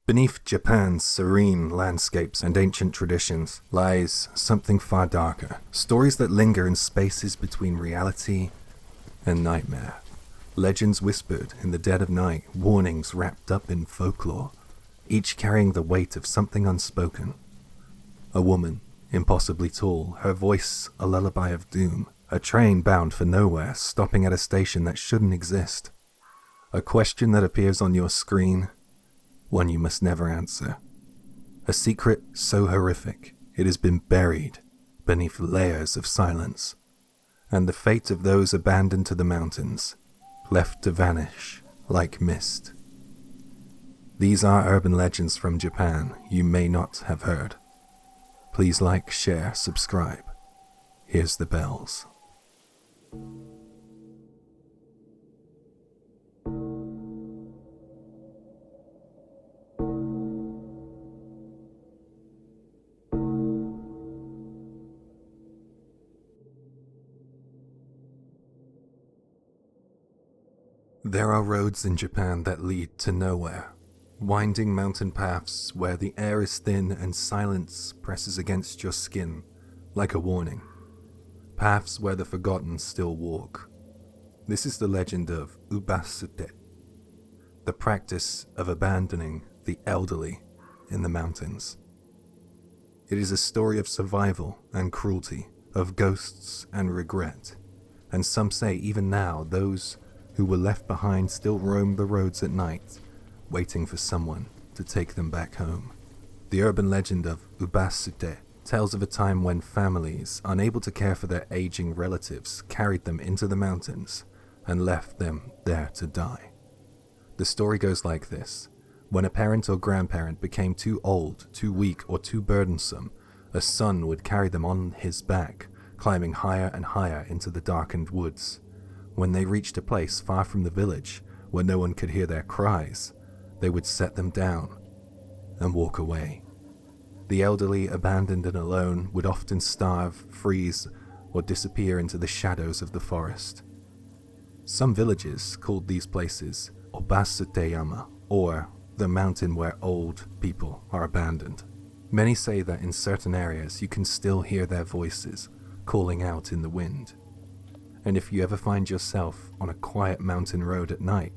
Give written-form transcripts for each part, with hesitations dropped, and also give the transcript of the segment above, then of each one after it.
Beneath Japan's serene landscapes and ancient traditions lies something far darker. Stories that linger in spaces between reality and nightmare. Legends whispered in the dead of night, warnings wrapped up in folklore, each carrying the weight of something unspoken. A woman, impossibly tall, her voice a lullaby of doom. A train bound for nowhere, stopping at a station that shouldn't exist. A question that appears on your screen, one you must never answer. A secret so horrific it has been buried beneath layers of silence. And the fate of those abandoned to the mountains, left to vanish like mist. These are urban legends from Japan you may not have heard. Please like, share, subscribe. Here's the bells. There are roads in Japan that lead to nowhere. Winding mountain paths where the air is thin and silence presses against your skin like a warning. Paths where the forgotten still walk. This is the legend of Ubasute, the practice of abandoning the elderly in the mountains. It is a story of survival and cruelty, of ghosts and regret, and some say even now those who were left behind still roam the roads at night, waiting for someone to take them back home. The urban legend of Ubasute tells of a time when families, unable to care for their aging relatives, carried them into the mountains and left them there to die. The story goes like this. When a parent or grandparent became too old, too weak, or too burdensome, a son would carry them on his back, climbing higher and higher into the darkened woods. When they reached a place far from the village, where no one could hear their cries, they would set them down and walk away. The elderly, abandoned and alone, would often starve, freeze, or disappear into the shadows of the forest. Some villages called these places Ubasute-yama, or the mountain where old people are abandoned. Many say that in certain areas you can still hear their voices calling out in the wind. And if you ever find yourself on a quiet mountain road at night,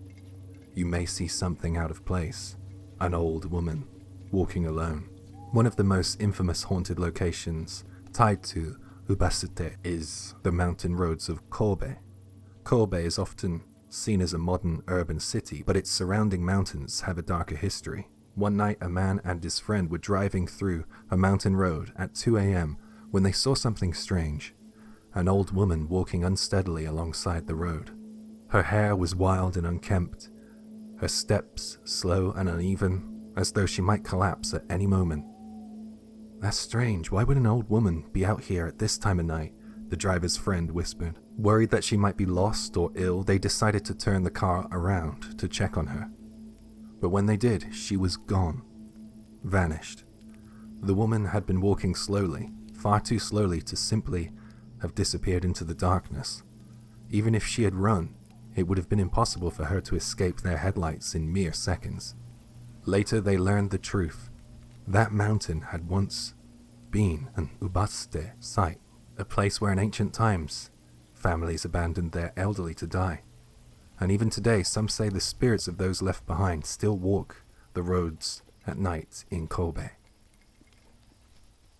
you may see something out of place. An old woman walking alone. One of the most infamous haunted locations tied to Ubasute is the mountain roads of Kobe. Kobe is often seen as a modern urban city, but its surrounding mountains have a darker history. One night, a man and his friend were driving through a mountain road at 2 a.m. when they saw something strange. An old woman walking unsteadily alongside the road. Her hair was wild and unkempt, her steps slow and uneven, as though she might collapse at any moment. "That's strange, why would an old woman be out here at this time of night?" the driver's friend whispered. Worried that she might be lost or ill, they decided to turn the car around to check on her. But when they did, she was gone. Vanished. The woman had been walking slowly, far too slowly to simply have disappeared into the darkness. Even if she had run, it would have been impossible for her to escape their headlights in mere seconds. Later they learned the truth. That mountain had once been an Ubasute site, a place where in ancient times families abandoned their elderly to die. And even today some say the spirits of those left behind still walk the roads at night in Kobe.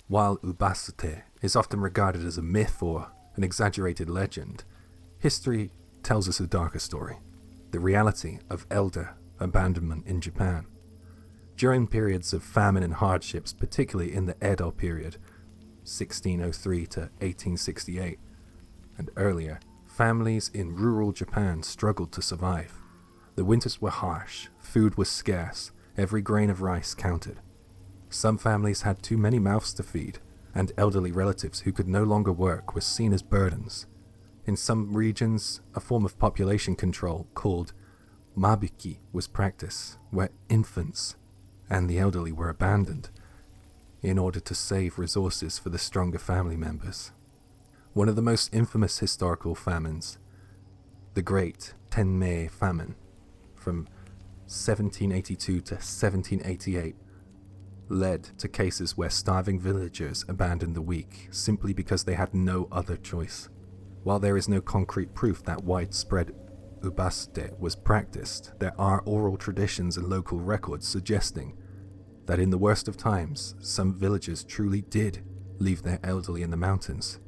While Ubasute is often regarded as a myth or an exaggerated legend, history tells us a darker story, the reality of elder abandonment in Japan. During periods of famine and hardships, particularly in the Edo period, 1603 to 1868, and earlier, families in rural Japan struggled to survive. The winters were harsh, food was scarce, every grain of rice counted. Some families had too many mouths to feed, and elderly relatives who could no longer work were seen as burdens. In some regions, a form of population control called mabiki was practiced, where infants and the elderly were abandoned in order to save resources for the stronger family members. One of the most infamous historical famines, the Great Tenmei Famine from 1782 to 1788, led to cases where starving villagers abandoned the weak simply because they had no other choice. While there is no concrete proof that widespread Ubasute was practiced, there are oral traditions and local records suggesting that in the worst of times, some villagers truly did leave their elderly in the mountains.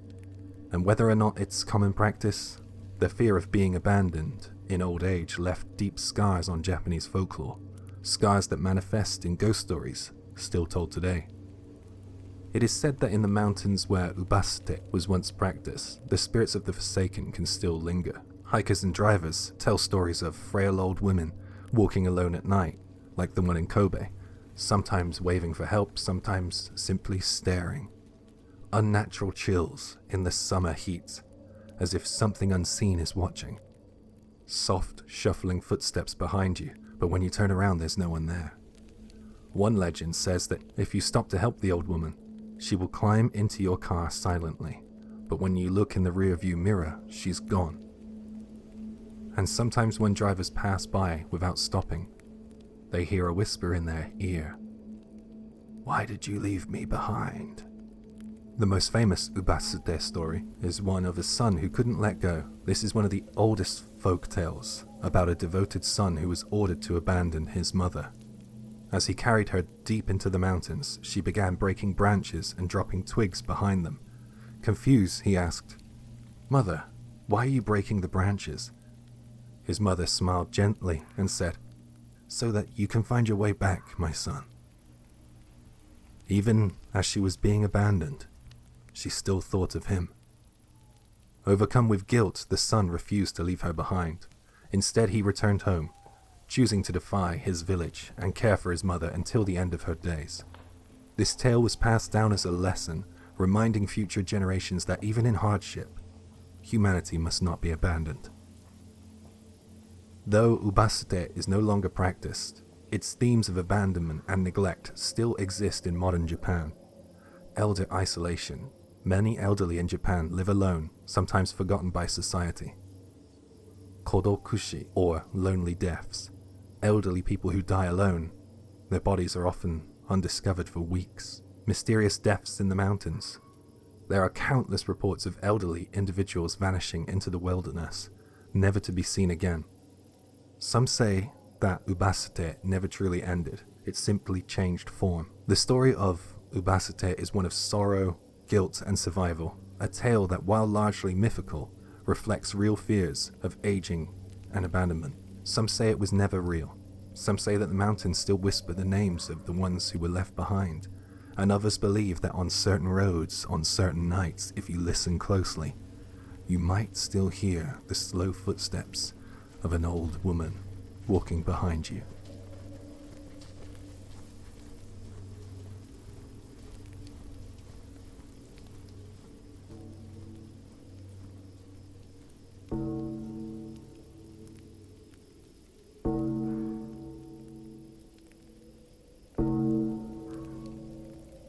And whether or not it's common practice, the fear of being abandoned in old age left deep scars on Japanese folklore, scars that manifest in ghost stories still told today. It is said that in the mountains where Ubasute was once practiced, the spirits of the forsaken can still linger. Hikers and drivers tell stories of frail old women walking alone at night, like the one in Kobe, sometimes waving for help, sometimes simply staring. Unnatural chills in the summer heat, as if something unseen is watching. Soft, shuffling footsteps behind you, but when you turn around there's no one there. One legend says that if you stop to help the old woman, she will climb into your car silently, but when you look in the rearview mirror, she's gone. And sometimes when drivers pass by without stopping, they hear a whisper in their ear. "Why did you leave me behind?" The most famous Ubasute story is one of a son who couldn't let go. This is one of the oldest folk tales about a devoted son who was ordered to abandon his mother. As he carried her deep into the mountains, she began breaking branches and dropping twigs behind them. Confused, he asked, "Mother, why are you breaking the branches?" His mother smiled gently and said, "So that you can find your way back, my son." Even as she was being abandoned, she still thought of him. Overcome with guilt, the son refused to leave her behind. Instead, he returned home, choosing to defy his village and care for his mother until the end of her days. This tale was passed down as a lesson, reminding future generations that even in hardship, humanity must not be abandoned. Though Ubasute is no longer practiced, its themes of abandonment and neglect still exist in modern Japan. Elder isolation. Many elderly in Japan live alone, sometimes forgotten by society. Kodokushi, or lonely deaths. Elderly people who die alone. Their bodies are often undiscovered for weeks. Mysterious deaths in the mountains. There are countless reports of elderly individuals vanishing into the wilderness, never to be seen again. Some say that Ubasute never truly ended, it simply changed form. The story of Ubasute is one of sorrow, guilt, and survival, a tale that, while largely mythical, reflects real fears of aging and abandonment. Some say it was never real. Some say that the mountains still whisper the names of the ones who were left behind, and others believe that on certain roads, on certain nights, if you listen closely, you might still hear the slow footsteps of an old woman walking behind you.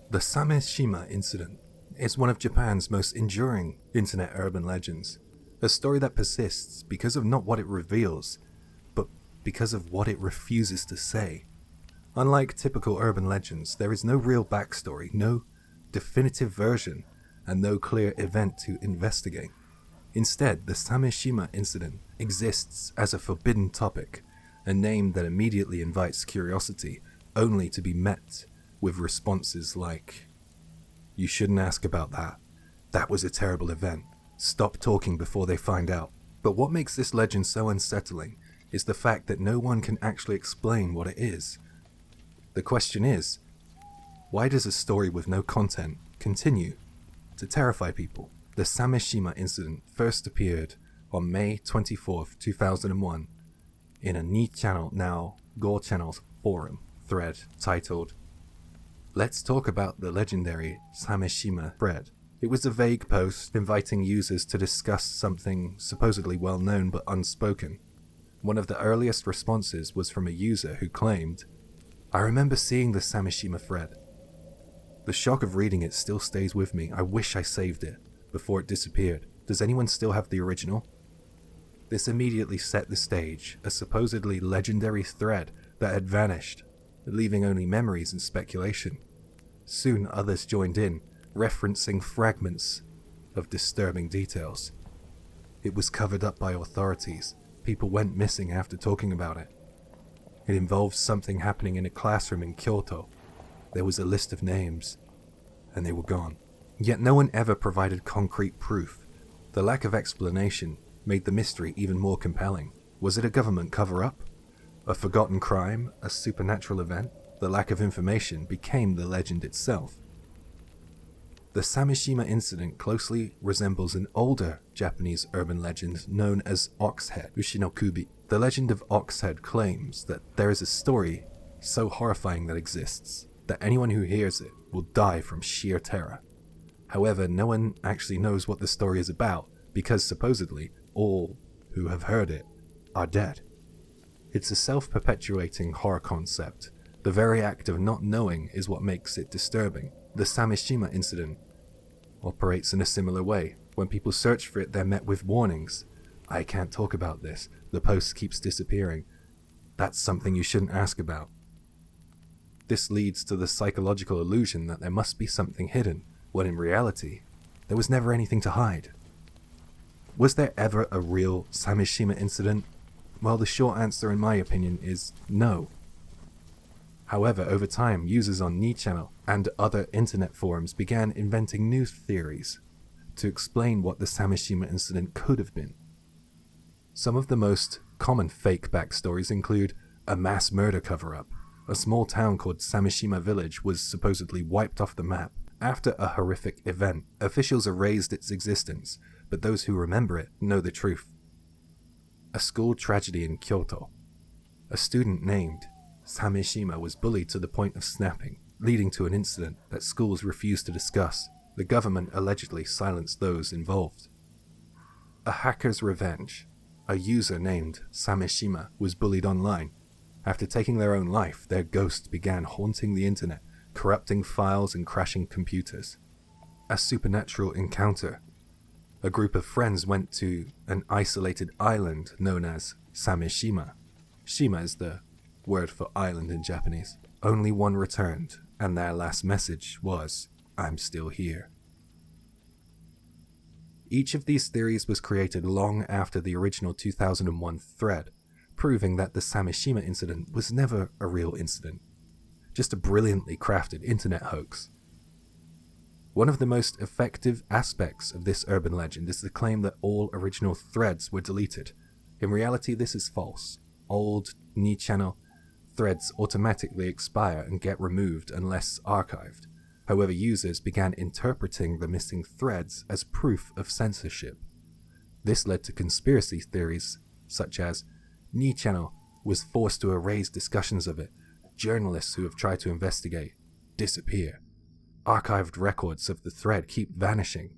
The Sameshima Incident is one of Japan's most enduring internet urban legends, a story that persists because of not what it reveals, but because of what it refuses to say. Unlike typical urban legends, there is no real backstory, no definitive version, and no clear event to investigate. Instead, the Sameshima Incident exists as a forbidden topic, a name that immediately invites curiosity, only to be met with responses like, "You shouldn't ask about that. That was a terrible event. Stop talking before they find out." But what makes this legend so unsettling is the fact that no one can actually explain what it is. The question is, why does a story with no content continue to terrify people? The Sameshima Incident first appeared on May 24th, 2001 in a Ni-channel, now Go Channel's forum thread titled, "Let's talk about the legendary Sameshima thread." It was a vague post inviting users to discuss something supposedly well known but unspoken. One of the earliest responses was from a user who claimed, "I remember seeing the Sameshima thread. The shock of reading it still stays with me. I wish I saved it before it disappeared. Does anyone still have the original?" This immediately set the stage. A supposedly legendary thread that had vanished, leaving only memories and speculation. Soon others joined in, referencing fragments of disturbing details. It was covered up by authorities. People went missing after talking about it. It involved something happening in a classroom in Kyoto. There was a list of names, and they were gone. Yet no one ever provided concrete proof. The lack of explanation made the mystery even more compelling. Was it a government cover-up? A forgotten crime? A supernatural event? The lack of information became the legend itself. The Sameshima Incident closely resembles an older Japanese urban legend known as Oxhead Ushinokubi. The legend of Oxhead claims that there is a story so horrifying that exists, that anyone who hears it will die from sheer terror. However, no one actually knows what the story is about, because supposedly all who have heard it are dead. It's a self-perpetuating horror concept. The very act of not knowing is what makes it disturbing. The Sameshima Incident operates in a similar way. When people search for it, they're met with warnings. I can't talk about this. The post keeps disappearing. That's something you shouldn't ask about. This leads to the psychological illusion that there must be something hidden, when in reality, there was never anything to hide. Was there ever a real Sameshima Incident? Well, the short answer in my opinion is no. However, over time, users on Ni-channel and other internet forums began inventing new theories to explain what the Sameshima Incident could have been. Some of the most common fake backstories include a mass murder cover-up. A small town called Sameshima Village was supposedly wiped off the map. After a horrific event, officials erased its existence, but those who remember it know the truth. A school tragedy in Kyoto. A student named Sameshima was bullied to the point of snapping, leading to an incident that schools refused to discuss. The government allegedly silenced those involved. A hacker's revenge. A user named Sameshima was bullied online. After taking their own life, their ghost began haunting the internet, corrupting files and crashing computers. A supernatural encounter. A group of friends went to an isolated island known as Sameshima. Shima is the word for island in Japanese. Only one returned, and their last message was, "I'm still here." Each of these theories was created long after the original 2001 thread, proving that the Sameshima Incident was never a real incident, just a brilliantly crafted internet hoax. One of the most effective aspects of this urban legend is the claim that all original threads were deleted. In reality, this is false. Old Ni-channel threads automatically expire and get removed unless archived. However, users began interpreting the missing threads as proof of censorship. This led to conspiracy theories such as Ni-channel was forced to erase discussions of it, journalists who have tried to investigate disappear, archived records of the thread keep vanishing.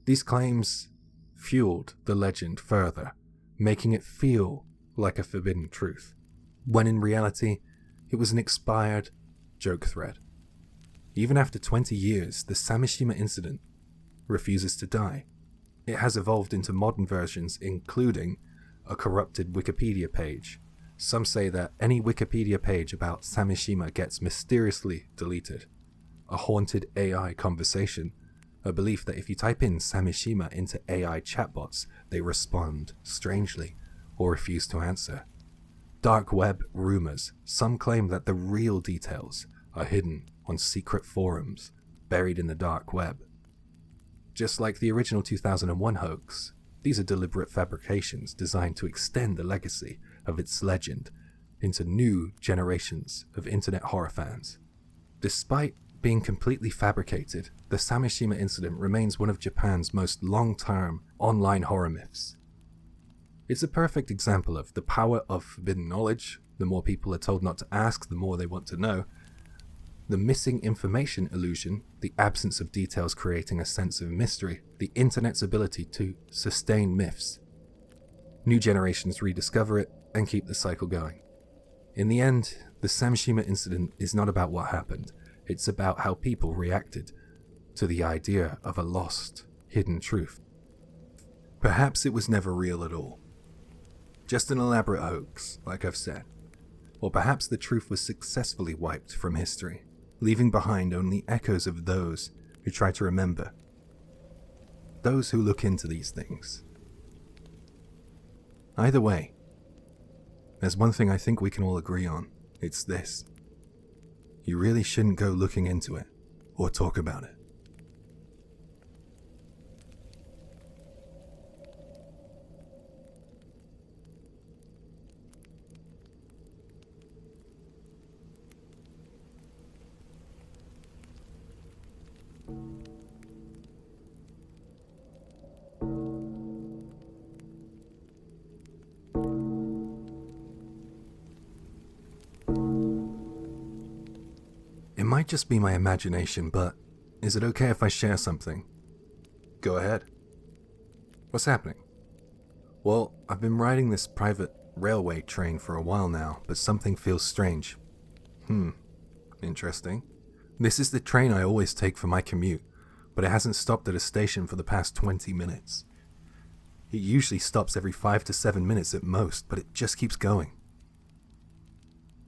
These claims fueled the legend further, making it feel like a forbidden truth, when in reality, it was an expired joke thread. Even after 20 years, the Sameshima Incident refuses to die. It has evolved into modern versions, including a corrupted Wikipedia page. Some say that any Wikipedia page about Sameshima gets mysteriously deleted. A haunted AI conversation, a belief that if you type in Sameshima into AI chatbots, they respond strangely or refuse to answer. Dark web rumors. Some claim that the real details are hidden on secret forums buried in the dark web. Just like the original 2001 hoax, these are deliberate fabrications designed to extend the legacy of its legend into new generations of internet horror fans. Despite being completely fabricated, the Sameshima Incident remains one of Japan's most long-term online horror myths. It's a perfect example of the power of forbidden knowledge. The more people are told not to ask, the more they want to know. The missing information illusion, the absence of details creating a sense of mystery, the internet's ability to sustain myths. New generations rediscover it and keep the cycle going. In the end, the Sameshima Incident is not about what happened. It's about how people reacted to the idea of a lost, hidden truth. Perhaps it was never real at all. Just an elaborate hoax, like I've said. Or perhaps the truth was successfully wiped from history, leaving behind only echoes of those who try to remember. Those who look into these things. Either way, there's one thing I think we can all agree on. It's this. You really shouldn't go looking into it or talk about it. It might just be my imagination, but is it okay if I share something? Go ahead. What's happening? Well, I've been riding this private railway train for a while now, but something feels strange. Interesting. This is the train I always take for my commute, but it hasn't stopped at a station for the past 20 minutes. It usually stops every 5 to 7 minutes at most, but it just keeps going.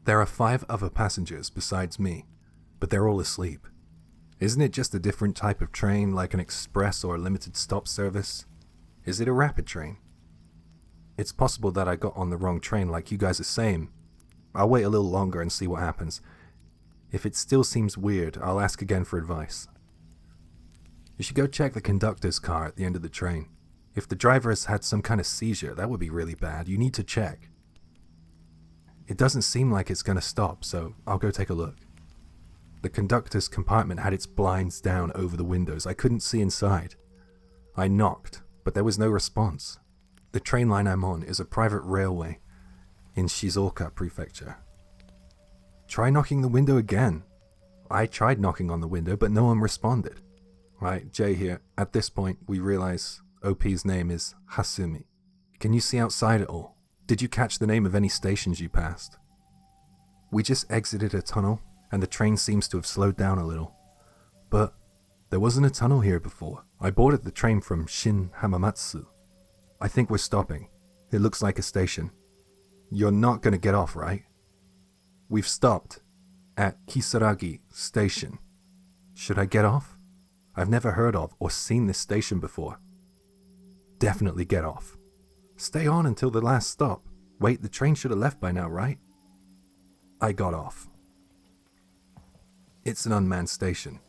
There are 5 other passengers besides me, but they're all asleep. Isn't it just a different type of train, like an express or a limited stop service? Is it a rapid train? It's possible that I got on the wrong train like you guys are saying. I'll wait a little longer and see what happens. If it still seems weird, I'll ask again for advice. You should go check the conductor's car at the end of the train. If the driver has had some kind of seizure, that would be really bad. You need to check. It doesn't seem like it's going to stop, so I'll go take a look. The conductor's compartment had its blinds down over the windows. I couldn't see inside. I knocked, but there was no response. The train line I'm on is a private railway in Shizuoka Prefecture. Try knocking the window again. I tried knocking on the window, but no one responded. Right, Jay here. At this point, we realize OP's name is Hasumi. Can you see outside at all? Did you catch the name of any stations you passed? We just exited a tunnel, and the train seems to have slowed down a little. But there wasn't a tunnel here before. I boarded the train from Shin Hamamatsu. I think we're stopping. It looks like a station. You're not going to get off, right? We've stopped at Kisaragi Station. Should I get off? I've never heard of or seen this station before. Definitely get off. Stay on until the last stop. Wait, the train should have left by now, right? I got off. It's an unmanned station.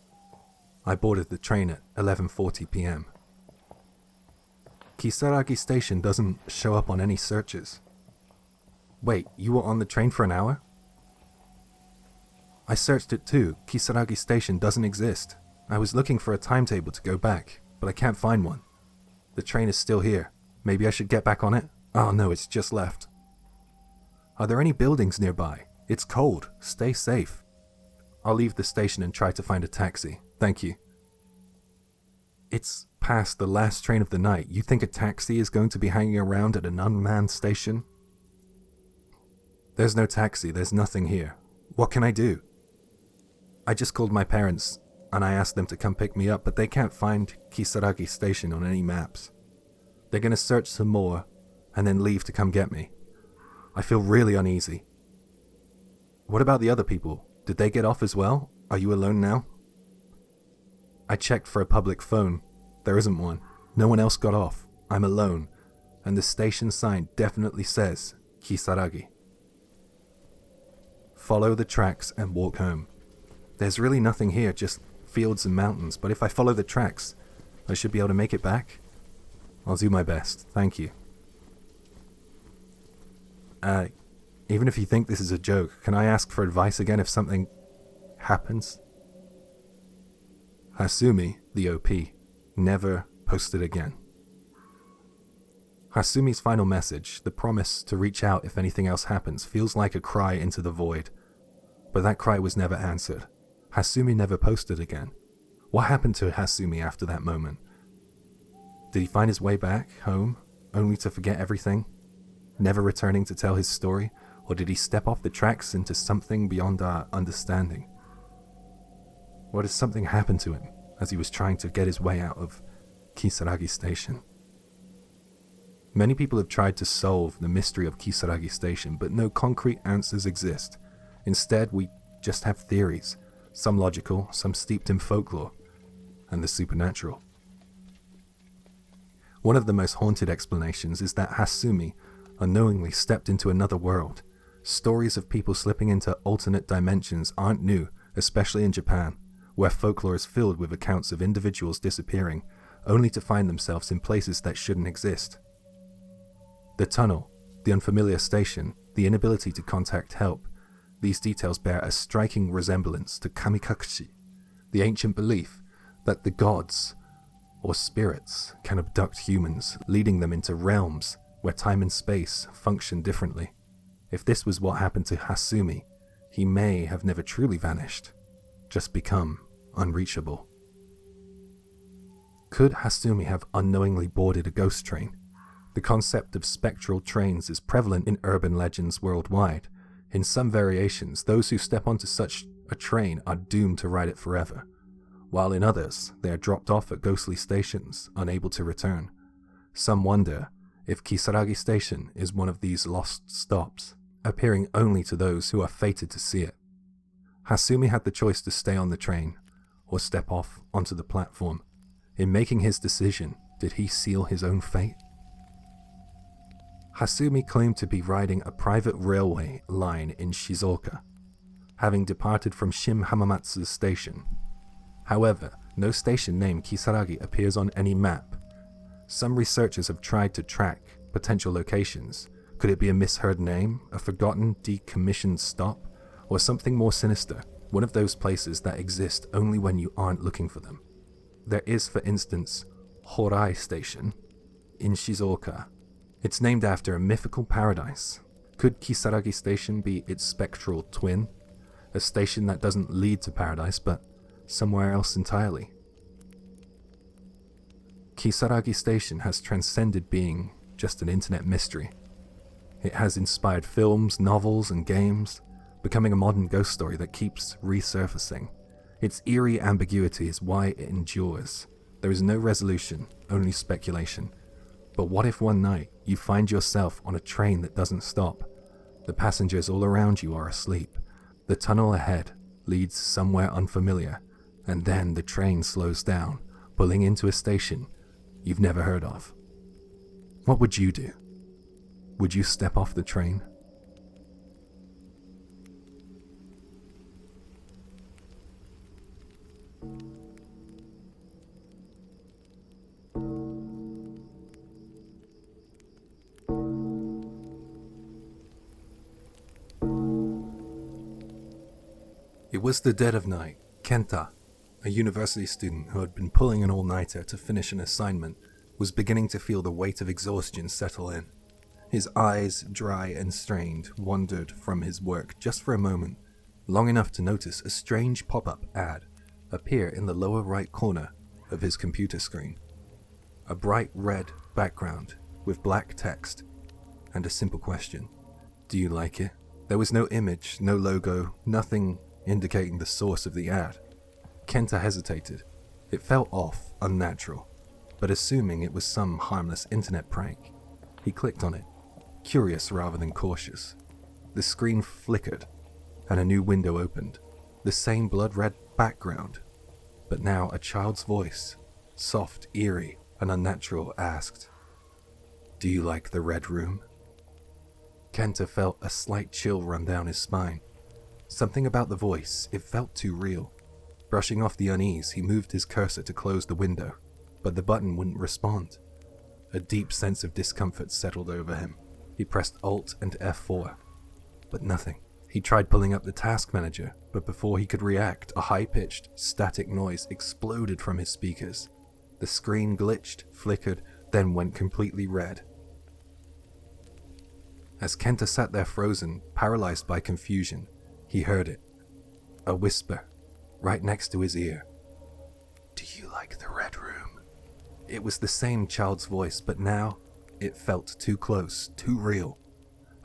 I boarded the train at 11:40 p.m. Kisaragi Station doesn't show up on any searches. Wait, you were on the train for an hour? I searched it too. Kisaragi Station doesn't exist. I was looking for a timetable to go back, but I can't find one. The train is still here. Maybe I should get back on it? Oh no, it's just left. Are there any buildings nearby? It's cold. Stay safe. I'll leave the station and try to find a taxi. Thank you. It's past the last train of the night. You think a taxi is going to be hanging around at an unmanned station? There's no taxi. There's nothing here. What can I do? I just called my parents and I asked them to come pick me up, but they can't find Kisaragi Station on any maps. They're going to search some more and then leave to come get me. I feel really uneasy. What about the other people? Did they get off as well? Are you alone now? I checked for a public phone. There isn't one. No one else got off. I'm alone. And the station sign definitely says Kisaragi. Follow the tracks and walk home. There's really nothing here, just fields and mountains, but if I follow the tracks, I should be able to make it back. I'll do my best. Thank you. Even if you think this is a joke, can I ask for advice again if something happens? Hasumi, the OP, never posted again. Hasumi's final message, the promise to reach out if anything else happens, feels like a cry into the void. But that cry was never answered. Hasumi never posted again. What happened to Hasumi after that moment? Did he find his way back home, only to forget everything, never returning to tell his story? Or did he step off the tracks into something beyond our understanding? What if something happened to him as he was trying to get his way out of Kisaragi Station? Many people have tried to solve the mystery of Kisaragi Station, but no concrete answers exist. Instead, we just have theories, some logical, some steeped in folklore and the supernatural. One of the most haunted explanations is that Hasumi unknowingly stepped into another world. Stories of people slipping into alternate dimensions aren't new, especially in Japan, where folklore is filled with accounts of individuals disappearing, only to find themselves in places that shouldn't exist. The tunnel, the unfamiliar station, the inability to contact help, these details bear a striking resemblance to kamikakushi, the ancient belief that the gods or spirits can abduct humans, leading them into realms where time and space function differently. If this was what happened to Hasumi, he may have never truly vanished, just become unreachable. Could Hasumi have unknowingly boarded a ghost train? The concept of spectral trains is prevalent in urban legends worldwide. In some variations, those who step onto such a train are doomed to ride it forever, while in others, they are dropped off at ghostly stations, unable to return. Some wonder if Kisaragi Station is one of these lost stops, appearing only to those who are fated to see it. Hasumi had the choice to stay on the train or step off onto the platform. In making his decision, did he seal his own fate? Hasumi claimed to be riding a private railway line in Shizuoka, having departed from Shin Hamamatsu Station. However, no station named Kisaragi appears on any map. Some researchers have tried to track potential locations. Could it be a misheard name, a forgotten, decommissioned stop, or something more sinister, one of those places that exist only when you aren't looking for them? There is, for instance, Horai Station in Shizuoka. It's named after a mythical paradise. Could Kisaragi Station be its spectral twin? A station that doesn't lead to paradise, but somewhere else entirely. Kisaragi Station has transcended being just an internet mystery. It has inspired films, novels, and games, becoming a modern ghost story that keeps resurfacing. Its eerie ambiguity is why it endures. There is no resolution, only speculation. But what if one night you find yourself on a train that doesn't stop? The passengers all around you are asleep. The tunnel ahead leads somewhere unfamiliar, and then the train slows down, pulling into a station you've never heard of. What would you do? Would you step off the train? It was the dead of night. Kenta, a university student who had been pulling an all-nighter to finish an assignment, was beginning to feel the weight of exhaustion settle in. His eyes, dry and strained, wandered from his work just for a moment, long enough to notice a strange pop-up ad appear in the lower right corner of his computer screen. A bright red background with black text and a simple question. Do you like it? There was no image, no logo, nothing indicating the source of the ad. Kenta hesitated. It felt off, unnatural, but assuming it was some harmless internet prank, he clicked on it, curious rather than cautious. The screen flickered, and a new window opened. The same blood-red background, but now a child's voice, soft, eerie, and unnatural, asked, "Do you like the Red Room?" Kenta felt a slight chill run down his spine. Something about the voice, it felt too real. Brushing off the unease, he moved his cursor to close the window, but the button wouldn't respond. A deep sense of discomfort settled over him. He pressed Alt and F4, but nothing. He tried pulling up the task manager, but before he could react, a high-pitched, static noise exploded from his speakers. The screen glitched, flickered, then went completely red. As Kenta sat there frozen, paralyzed by confusion, he heard it. A whisper, right next to his ear. "Do you like the Red Room?" It was the same child's voice, but now it felt too close, too real.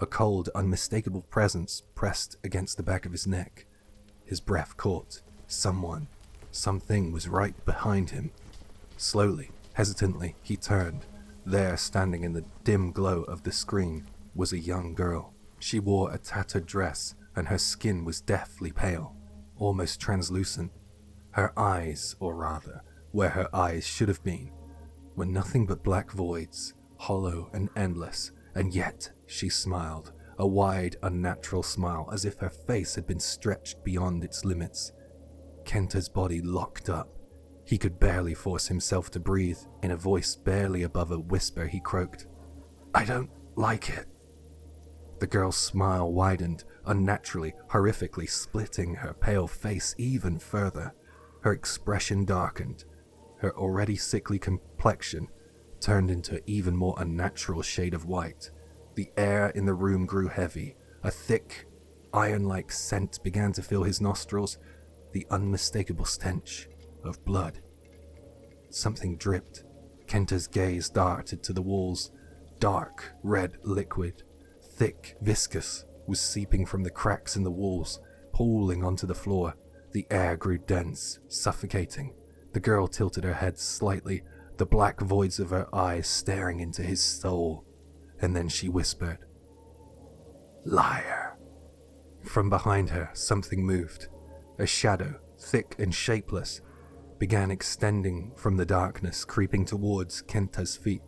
A cold, unmistakable presence pressed against the back of his neck. His breath caught. Something was right behind him. Slowly, hesitantly, he turned. There, standing in the dim glow of the screen, was a young girl. She wore a tattered dress, and her skin was deathly pale, almost translucent. Her eyes, or rather, where her eyes should have been, were nothing but black voids, hollow and endless, and yet she smiled, a wide, unnatural smile, as if her face had been stretched beyond its limits. Kenta's body locked up. He could barely force himself to breathe. In a voice barely above a whisper, he croaked, "I don't like it." The girl's smile widened, unnaturally, horrifically, splitting her pale face even further. Her expression darkened. Her already sickly complexion turned into an even more unnatural shade of white. The air in the room grew heavy. A thick, iron-like scent began to fill his nostrils, the unmistakable stench of blood. Something dripped. Kenta's gaze darted to the walls. Dark, red liquid, thick, viscous, was seeping from the cracks in the walls, pooling onto the floor. The air grew dense, suffocating. The girl tilted her head slightly, the black voids of her eyes staring into his soul. And then she whispered, "Liar." From behind her, something moved. A shadow, thick and shapeless, began extending from the darkness, creeping towards Kenta's feet.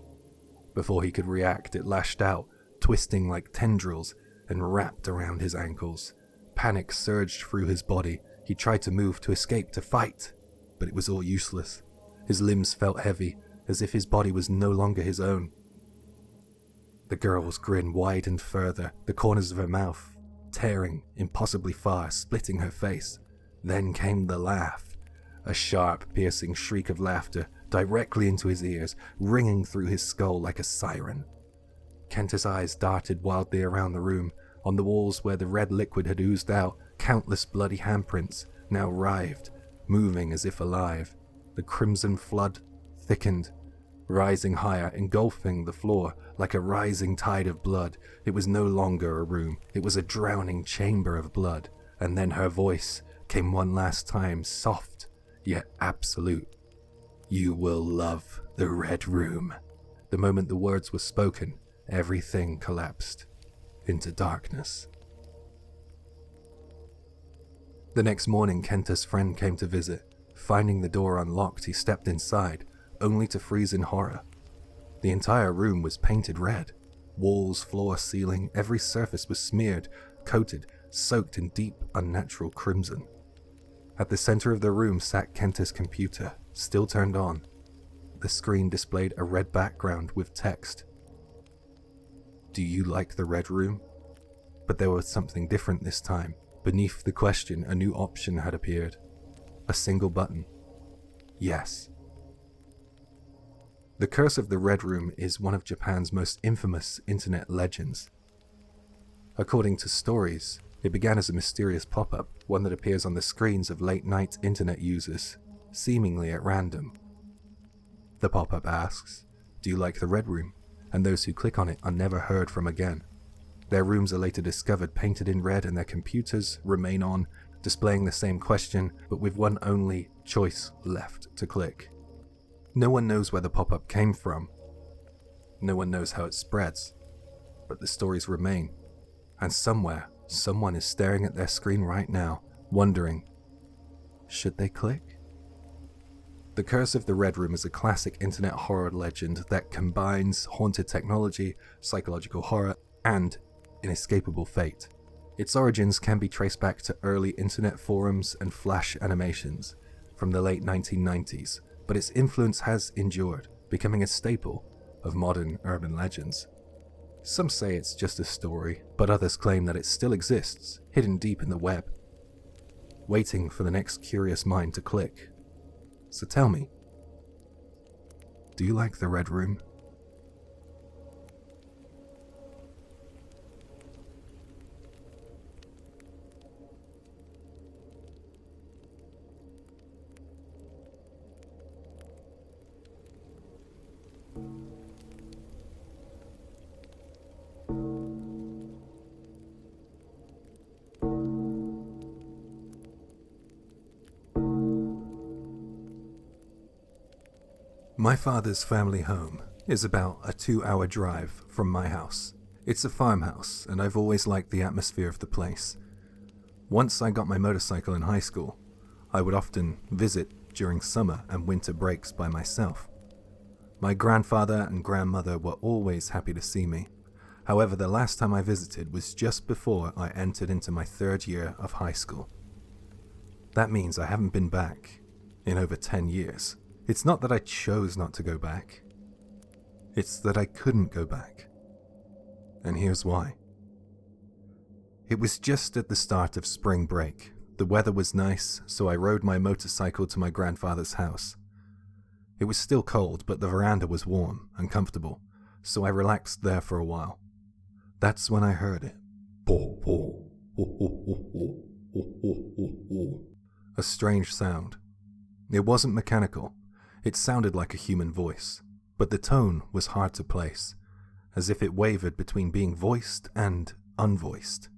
Before he could react, it lashed out, twisting like tendrils, and wrapped around his ankles. Panic surged through his body. He tried to move, to escape, to fight, but it was all useless. His limbs felt heavy, as if his body was no longer his own. The girl's grin widened further, the corners of her mouth tearing impossibly far, splitting her face. Then came the laugh, a sharp, piercing shriek of laughter directly into his ears, ringing through his skull like a siren. Kenta's eyes darted wildly around the room. On the walls where the red liquid had oozed out, countless bloody handprints now writhed, moving as if alive. The crimson flood thickened, rising higher, engulfing the floor like a rising tide of blood. It was no longer a room, it was a drowning chamber of blood. And then her voice came one last time, soft, yet absolute. "You will love the Red Room." The moment the words were spoken, everything collapsed into darkness. The next morning, Kenta's friend came to visit. Finding the door unlocked, he stepped inside, only to freeze in horror. The entire room was painted red. Walls, floor, ceiling, every surface was smeared, coated, soaked in deep, unnatural crimson. At the center of the room sat Kenta's computer, still turned on. The screen displayed a red background with text. "Do you like the Red Room?" But there was something different this time. Beneath the question, a new option had appeared. A single button. Yes. The Curse of the Red Room is one of Japan's most infamous internet legends. According to stories, it began as a mysterious pop-up, one that appears on the screens of late-night internet users, seemingly at random. The pop-up asks, "Do you like the Red Room?" And those who click on it are never heard from again. Their rooms are later discovered painted in red, and their computers remain on, displaying the same question, but with one only choice left to click. No one knows where the pop-up came from. No one knows how it spreads. But the stories remain. And somewhere, someone is staring at their screen right now, wondering, should they click? The Curse of the Red Room is a classic internet horror legend that combines haunted technology, psychological horror, and inescapable fate. Its origins can be traced back to early internet forums and flash animations from the late 1990s, but its influence has endured, becoming a staple of modern urban legends. Some say it's just a story, but others claim that it still exists, hidden deep in the web, waiting for the next curious mind to click. So tell me, do you like the Red Room? My father's family home is about a 2-hour drive from my house. It's a farmhouse, and I've always liked the atmosphere of the place. Once I got my motorcycle in high school, I would often visit during summer and winter breaks by myself. My grandfather and grandmother were always happy to see me. However, the last time I visited was just before I entered into my 3rd year of high school. That means I haven't been back in over 10 years. It's not that I chose not to go back. It's that I couldn't go back. And here's why. It was just at the start of spring break. The weather was nice, so I rode my motorcycle to my grandfather's house. It was still cold, but the veranda was warm and comfortable, so I relaxed there for a while. That's when I heard it. A strange sound. It wasn't mechanical. It sounded like a human voice, but the tone was hard to place, as if it wavered between being voiced and unvoiced.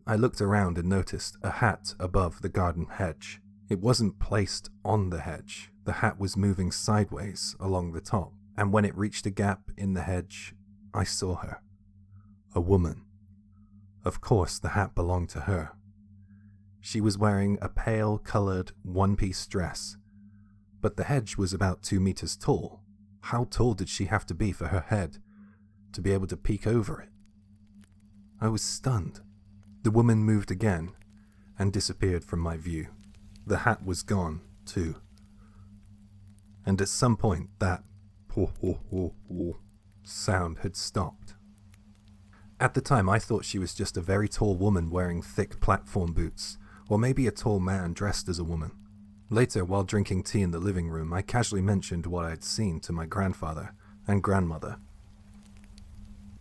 I looked around and noticed a hat above the garden hedge. It wasn't placed on the hedge. The hat was moving sideways along the top, and when it reached a gap in the hedge, I saw her. A woman. Of course, the hat belonged to her. She was wearing a pale-colored one-piece dress, but the hedge was about 2 meters tall. How tall did she have to be for her head to be able to peek over it? I was stunned. The woman moved again and disappeared from my view. The hat was gone, too. And at some point, that sound had stopped. At the time, I thought she was just a very tall woman wearing thick platform boots, or maybe a tall man dressed as a woman. Later, while drinking tea in the living room, I casually mentioned what I had seen to my grandfather and grandmother.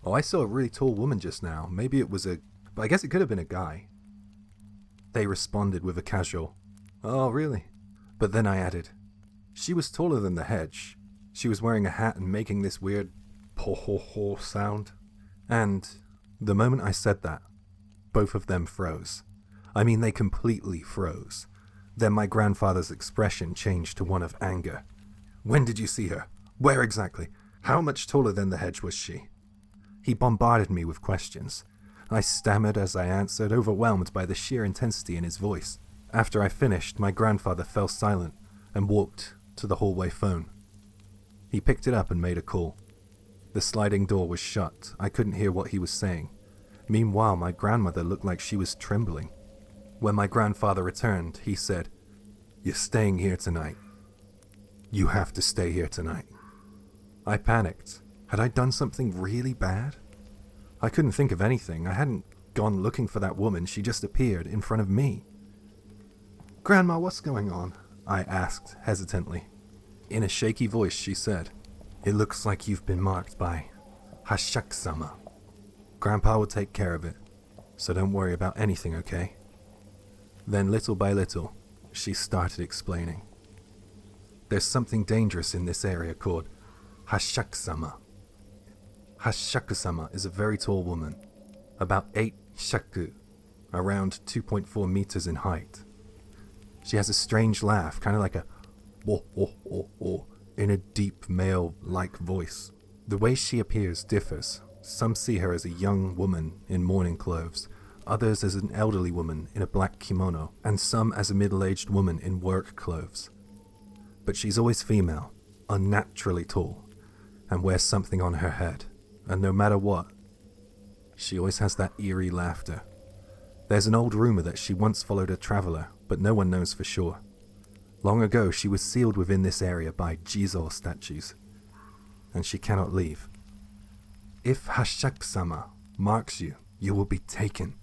"Oh, I saw a really tall woman just now. Maybe it was but I guess it could have been a guy." They responded with a casual, "Oh, really?" But then I added, "She was taller than the hedge. She was wearing a hat and making this weird po-ho-ho sound." And the moment I said that, both of them froze. I mean, they completely froze. Then my grandfather's expression changed to one of anger. "When did you see her? Where exactly? How much taller than the hedge was she?" He bombarded me with questions. I stammered as I answered, overwhelmed by the sheer intensity in his voice. After I finished, my grandfather fell silent and walked to the hallway phone. He picked it up and made a call. The sliding door was shut. I couldn't hear what he was saying. Meanwhile, my grandmother looked like she was trembling. When my grandfather returned, he said, "You're staying here tonight. You have to stay here tonight." I panicked. Had I done something really bad? I couldn't think of anything. I hadn't gone looking for that woman. She just appeared in front of me. "Grandma, what's going on?" I asked hesitantly. In a shaky voice, she said, "It looks like you've been marked by Hasshaku-sama. Grandpa will take care of it, so don't worry about anything, okay?" Then little by little, she started explaining. "There's something dangerous in this area called Hasshaku-sama. Hasshaku-sama is a very tall woman, about 8 shaku, around 2.4 meters in height. She has a strange laugh, kind of like a oh, in a deep male-like voice. The way she appears differs. Some see her as a young woman in mourning clothes, others as an elderly woman in a black kimono, and some as a middle-aged woman in work clothes. But she's always female, unnaturally tall, and wears something on her head. And no matter what, she always has that eerie laughter. There's an old rumor that she once followed a traveler, but no one knows for sure. Long ago, she was sealed within this area by Jizo statues, and she cannot leave. If Hasshaku-sama marks you, you will be taken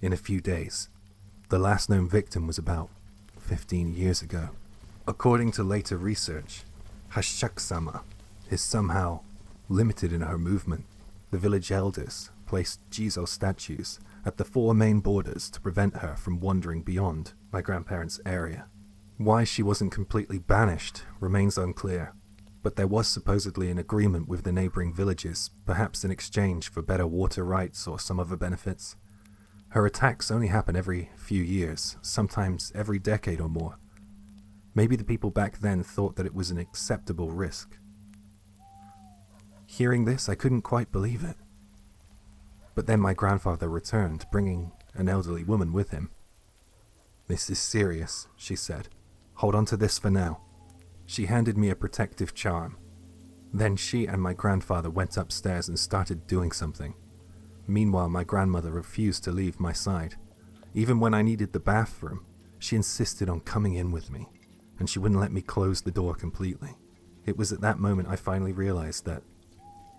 in a few days. The last known victim was about 15 years ago. According to later research, Hasshaku-sama is somehow limited in her movement. The village elders placed Jizo statues at the 4 main borders to prevent her from wandering beyond my grandparents' area. Why she wasn't completely banished remains unclear, but there was supposedly an agreement with the neighboring villages, perhaps in exchange for better water rights or some other benefits. Her attacks only happen every few years, sometimes every decade or more. Maybe the people back then thought that it was an acceptable risk. Hearing this, I couldn't quite believe it. But then my grandfather returned, bringing an elderly woman with him. "This is serious," she said. "Hold on to this for now." She handed me a protective charm. Then she and my grandfather went upstairs and started doing something. Meanwhile, my grandmother refused to leave my side. Even when I needed the bathroom, she insisted on coming in with me, and she wouldn't let me close the door completely. It was at that moment I finally realized that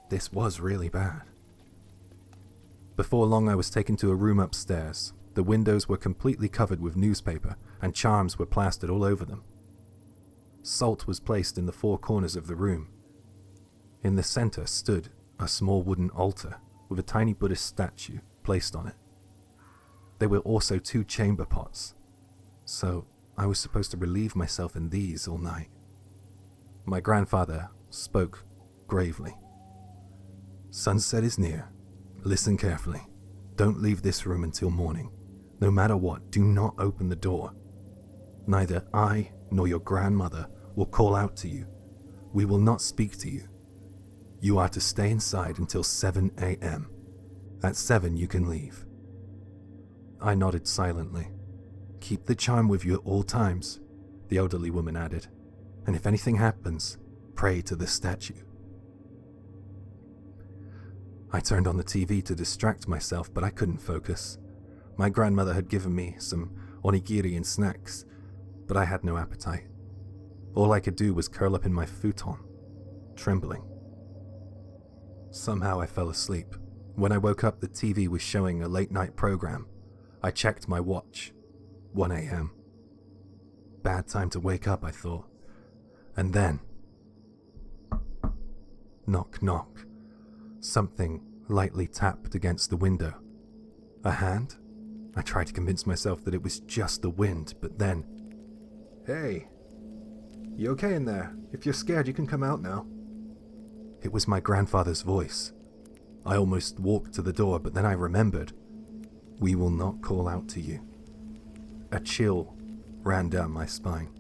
this was really bad. Before long, I was taken to a room upstairs. The windows were completely covered with newspaper, and charms were plastered all over them. Salt was placed in the four corners of the room. In the center stood a small wooden altar with a tiny Buddhist statue placed on it. There were also 2 chamber pots, so I was supposed to relieve myself in these all night. My grandfather spoke gravely. "Sunset is near. Listen carefully. Don't leave this room until morning. No matter what, do not open the door. Neither I nor your grandmother will call out to you. We will not speak to you. You are to stay inside until 7 a.m. At 7 you can leave." I nodded silently. "Keep the charm with you at all times," the elderly woman added. "And if anything happens, pray to the statue." I turned on the TV to distract myself, but I couldn't focus. My grandmother had given me some onigiri and snacks, but I had no appetite. All I could do was curl up in my futon, trembling. Somehow I fell asleep. When I woke up, the TV was showing a late-night program. I checked my watch. 1 a.m. Bad time to wake up, I thought. And then... knock, knock. Something lightly tapped against the window. A hand? I tried to convince myself that it was just the wind, but then... "Hey, you okay in there? If you're scared, you can come out now." It was my grandfather's voice. I almost walked to the door, but then I remembered. "We will not call out to you." A chill ran down my spine.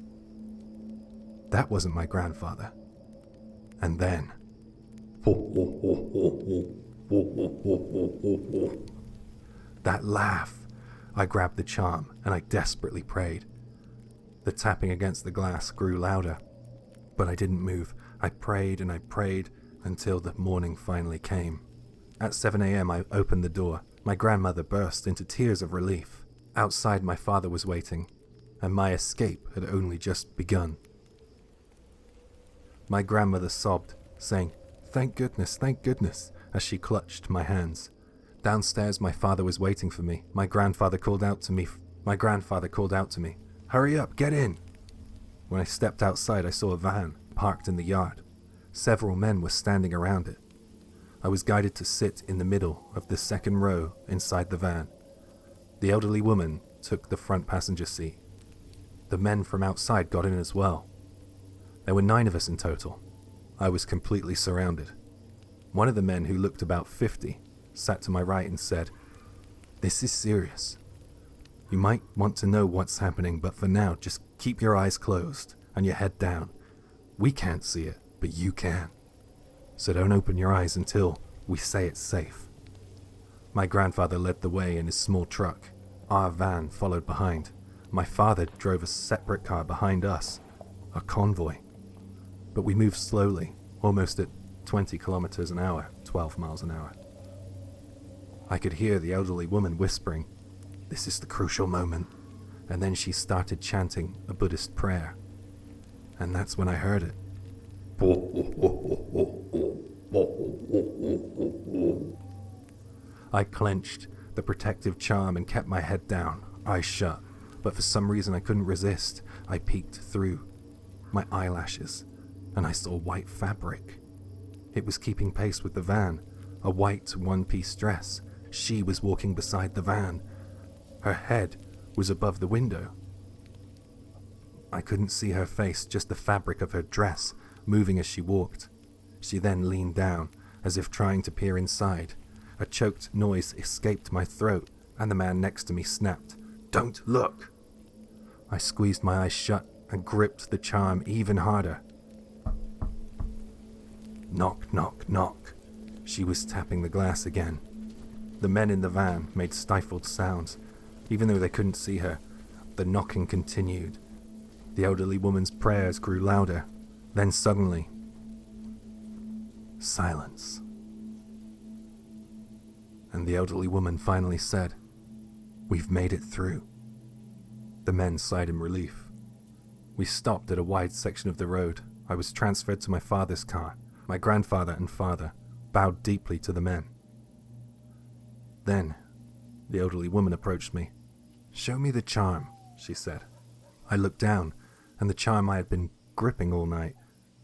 That wasn't my grandfather. And then... that laugh! I grabbed the charm and I desperately prayed. The tapping against the glass grew louder, but I didn't move. I prayed and I prayed until the morning finally came. At 7 a.m. I opened the door. My grandmother burst into tears of relief. Outside my father was waiting, and my escape had only just begun. My grandmother sobbed, saying, thank goodness," as she clutched my hands. Downstairs, my father was waiting for me. My grandfather called out to me, "Hurry up, get in!" When I stepped outside, I saw a van parked in the yard. Several men were standing around it. I was guided to sit in the middle of the second row inside the van. The elderly woman took the front passenger seat. The men from outside got in as well. There were 9 of us in total. I was completely surrounded. One of the men, who looked about 50, sat to my right and said, "This is serious. You might want to know what's happening, but for now, just keep your eyes closed and your head down. We can't see it, but you can. So don't open your eyes until we say it's safe." My grandfather led the way in his small truck. Our van followed behind. My father drove a separate car behind us, a convoy. But we moved slowly, almost at 20 kilometers an hour, 12 miles an hour. I could hear the elderly woman whispering, "This is the crucial moment." And then she started chanting a Buddhist prayer. And that's when I heard it. I clenched the protective charm and kept my head down, eyes shut, but for some reason I couldn't resist. I peeked through my eyelashes, and I saw white fabric. It was keeping pace with the van, a white one-piece dress. She was walking beside the van. Her head was above the window. I couldn't see her face, just the fabric of her dress moving as she walked. She then leaned down, as if trying to peer inside. A choked noise escaped my throat, and the man next to me snapped, "Don't look!" I squeezed my eyes shut and gripped the charm even harder. Knock, knock, knock. She was tapping the glass again. The men in the van made stifled sounds. Even though they couldn't see her, the knocking continued. The elderly woman's prayers grew louder. Then suddenly, silence. And the elderly woman finally said, "We've made it through." The men sighed in relief. We stopped at a wide section of the road. I was transferred to my father's car. My grandfather and father bowed deeply to the men. Then, the elderly woman approached me. "Show me the charm," she said. I looked down, and the charm I had been gripping all night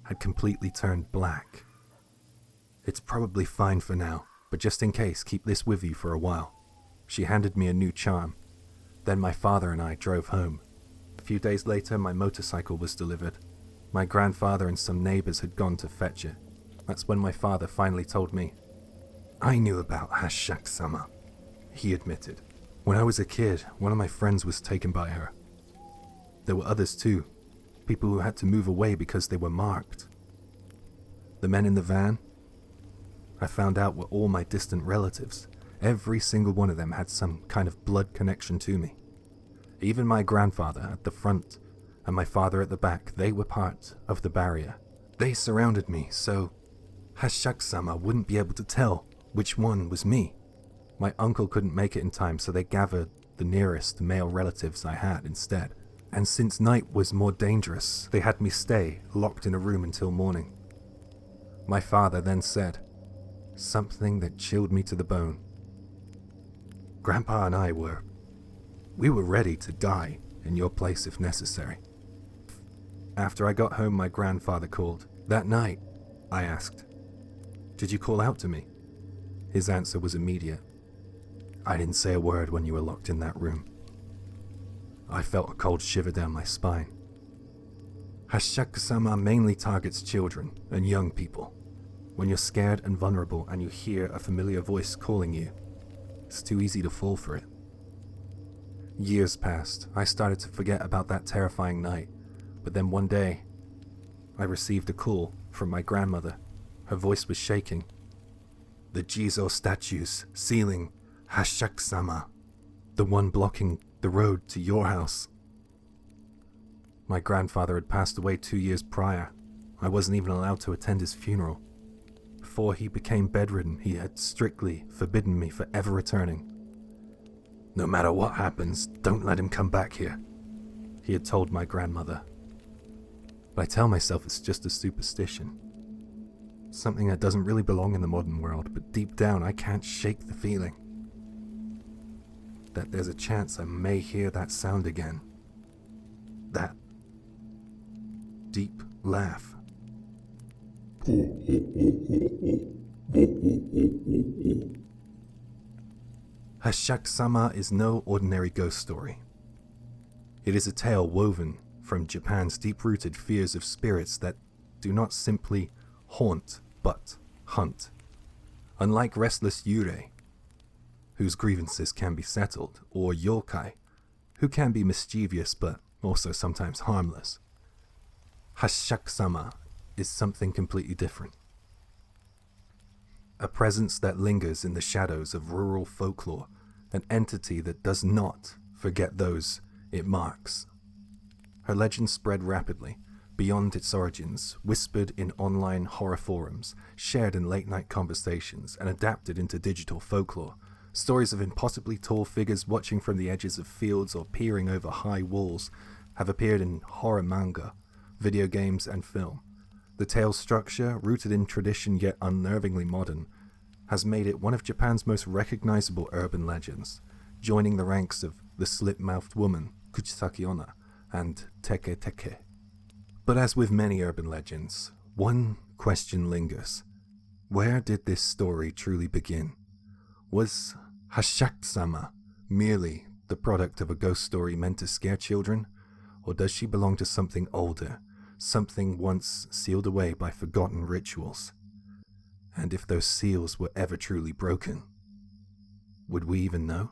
had completely turned black. "It's probably fine for now, but just in case, keep this with you for a while." She handed me a new charm. Then my father and I drove home. A few days later, my motorcycle was delivered. My grandfather and some neighbors had gone to fetch it. That's when my father finally told me. "I knew about Hasshaku-sama," he admitted. "When I was a kid, one of my friends was taken by her. There were others too, people who had to move away because they were marked. The men in the van, I found out, were all my distant relatives. Every single one of them had some kind of blood connection to me. Even my grandfather at the front and my father at the back, they were part of the barrier. They surrounded me, so Hasshaku-sama wouldn't be able to tell which one was me. My uncle couldn't make it in time, so they gathered the nearest male relatives I had instead. And since night was more dangerous, they had me stay locked in a room until morning." My father then said something that chilled me to the bone. "Grandpa and I were ready to die in your place if necessary." After I got home, my grandfather called. "That night," I asked, "did you call out to me?" His answer was immediate. "I didn't say a word when you were locked in that room." I felt a cold shiver down my spine. Hasshaku-sama mainly targets children and young people. When you're scared and vulnerable and you hear a familiar voice calling you, it's too easy to fall for it. Years passed. I started to forget about that terrifying night, but then one day, I received a call from my grandmother. Her voice was shaking. "The Jizo statues sealing Hasshaku-sama, the one blocking the road to your house." My grandfather had passed away 2 years prior. I wasn't even allowed to attend his funeral. Before he became bedridden, he had strictly forbidden me from ever returning. "No matter what happens, don't let him come back here," he had told my grandmother. But I tell myself it's just a superstition. Something that doesn't really belong in the modern world, but deep down I can't shake the feeling that there's a chance I may hear that sound again. That deep laugh. Hasshaku-sama is no ordinary ghost story. It is a tale woven from Japan's deep-rooted fears of spirits that do not simply haunt, but hunt. Unlike restless yurei, whose grievances can be settled, or yokai, who can be mischievous but also sometimes harmless, Hasshaku-sama is something completely different. A presence that lingers in the shadows of rural folklore, an entity that does not forget those it marks. Her legend spread rapidly, beyond its origins, whispered in online horror forums, shared in late-night conversations, and adapted into digital folklore. Stories of impossibly tall figures watching from the edges of fields or peering over high walls have appeared in horror manga, video games, and film. The tale's structure, rooted in tradition yet unnervingly modern, has made it one of Japan's most recognizable urban legends, joining the ranks of the slit-mouthed woman, Kisaragi, and Teke Teke. But as with many urban legends, one question lingers. Where did this story truly begin? Was Hasshaku-sama merely the product of a ghost story meant to scare children? Or does she belong to something older, something once sealed away by forgotten rituals? And if those seals were ever truly broken, would we even know?